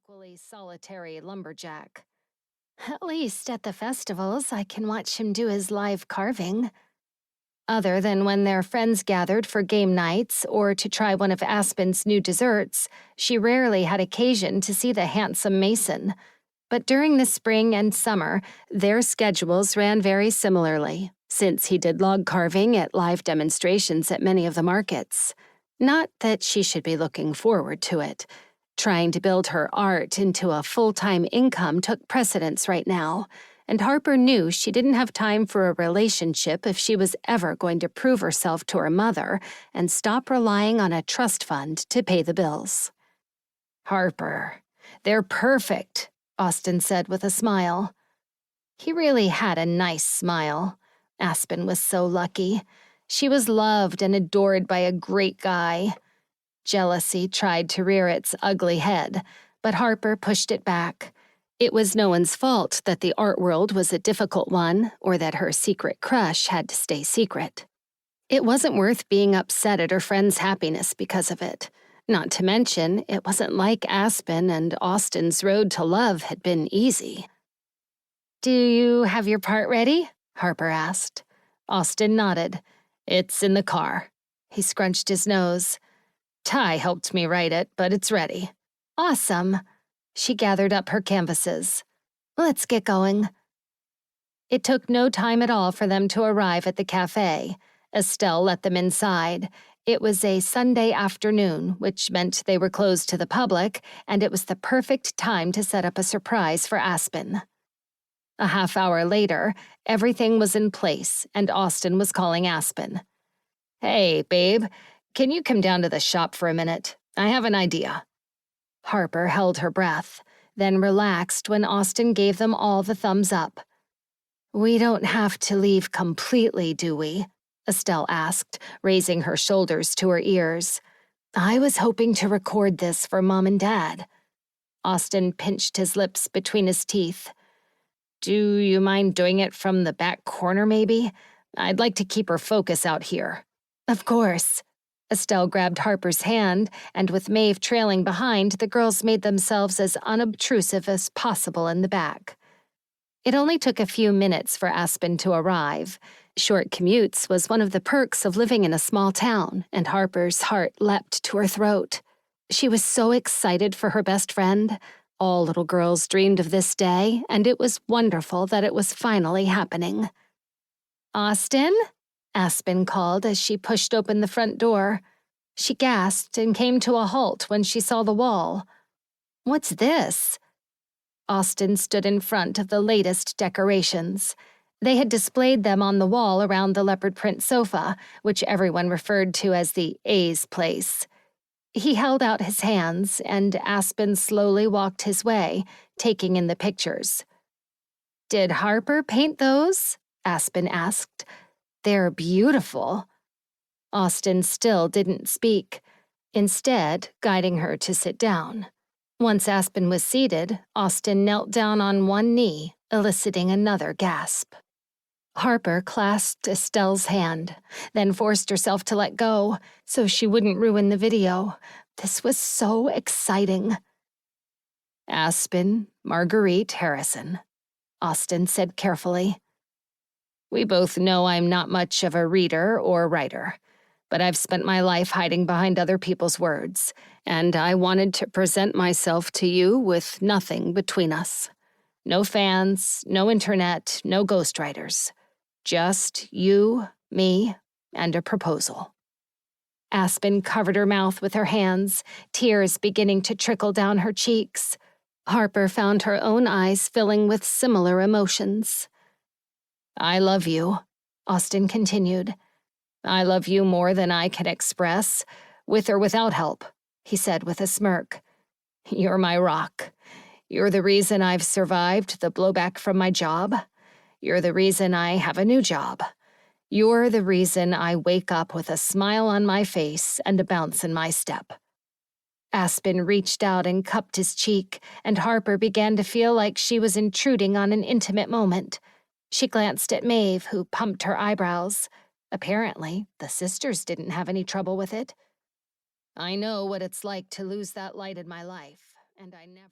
equally solitary lumberjack. At least at the festivals, I can watch him do his live carving. Other than when their friends gathered for game nights or to try one of Aspen's new desserts, she rarely had occasion to see the handsome mason. But during the spring and summer, their schedules ran very similarly, since he did log carving at live demonstrations at many of the markets. Not that she should be looking forward to it. Trying to build her art into a full-time income took precedence right now, and Harper knew she didn't have time for a relationship if she was ever going to prove herself to her mother and stop relying on a trust fund to pay the bills. "Harper, they're perfect," Austin said with a smile. He really had a nice smile. Aspen was so lucky. She was loved and adored by a great guy. Jealousy tried to rear its ugly head, but Harper pushed it back. It was no one's fault that the art world was a difficult one or that her secret crush had to stay secret. It wasn't worth being upset at her friend's happiness because of it. Not to mention, it wasn't like Aspen and Austin's road to love had been easy. "Do you have your part ready?" Harper asked. Austin nodded. "It's in the car." He scrunched his nose. "Ty helped me write it, but it's ready." "Awesome." She gathered up her canvases. "Let's get going." It took no time at all for them to arrive at the cafe. Estelle let them inside. It was a Sunday afternoon, which meant they were closed to the public, and it was the perfect time to set up a surprise for Aspen. A half hour later, everything was in place, and Austin was calling Aspen. "Hey, babe, can you come down to the shop for a minute? I have an idea." Harper held her breath, then relaxed when Austin gave them all the thumbs up. "We don't have to leave completely, do we?" Estelle asked, raising her shoulders to her ears. "I was hoping to record this for Mom and Dad." Austin pinched his lips between his teeth. "Do you mind doing it from the back corner, maybe? I'd like to keep her focus out here." "Of course." Estelle grabbed Harper's hand, and with Maeve trailing behind, the girls made themselves as unobtrusive as possible in the back. It only took a few minutes for Aspen to arrive. Short commutes was one of the perks of living in a small town, and Harper's heart leapt to her throat. She was so excited for her best friend. All little girls dreamed of this day, and it was wonderful that it was finally happening. "Austin?" Aspen called as she pushed open the front door. She gasped and came to a halt when she saw the wall. "What's this?" Austin stood in front of the latest decorations. They had displayed them on the wall around the leopard print sofa, which everyone referred to as the A's place. He held out his hands, and Aspen slowly walked his way, taking in the pictures. "Did Harper paint those?" Aspen asked. "They're beautiful." Austin still didn't speak, instead guiding her to sit down. Once Aspen was seated, Austin knelt down on one knee, eliciting another gasp. Harper clasped Estelle's hand, then forced herself to let go so she wouldn't ruin the video. This was so exciting. "Aspen Marguerite Harrison," Austin said carefully. "We both know I'm not much of a reader or writer, but I've spent my life hiding behind other people's words, and I wanted to present myself to you with nothing between us. No fans, no internet, no ghostwriters. Just you, me, and a proposal." Aspen covered her mouth with her hands, tears beginning to trickle down her cheeks. Harper found her own eyes filling with similar emotions. "I love you," Austin continued. "I love you more than I can express, with or without help," he said with a smirk. "You're my rock. You're the reason I've survived the blowback from my job. You're the reason I have a new job. You're the reason I wake up with a smile on my face and a bounce in my step." Aspen reached out and cupped his cheek, and Harper began to feel like she was intruding on an intimate moment. She glanced at Maeve, who pumped her eyebrows. Apparently, the sisters didn't have any trouble with it. "I know what it's like to lose that light in my life, and I never..."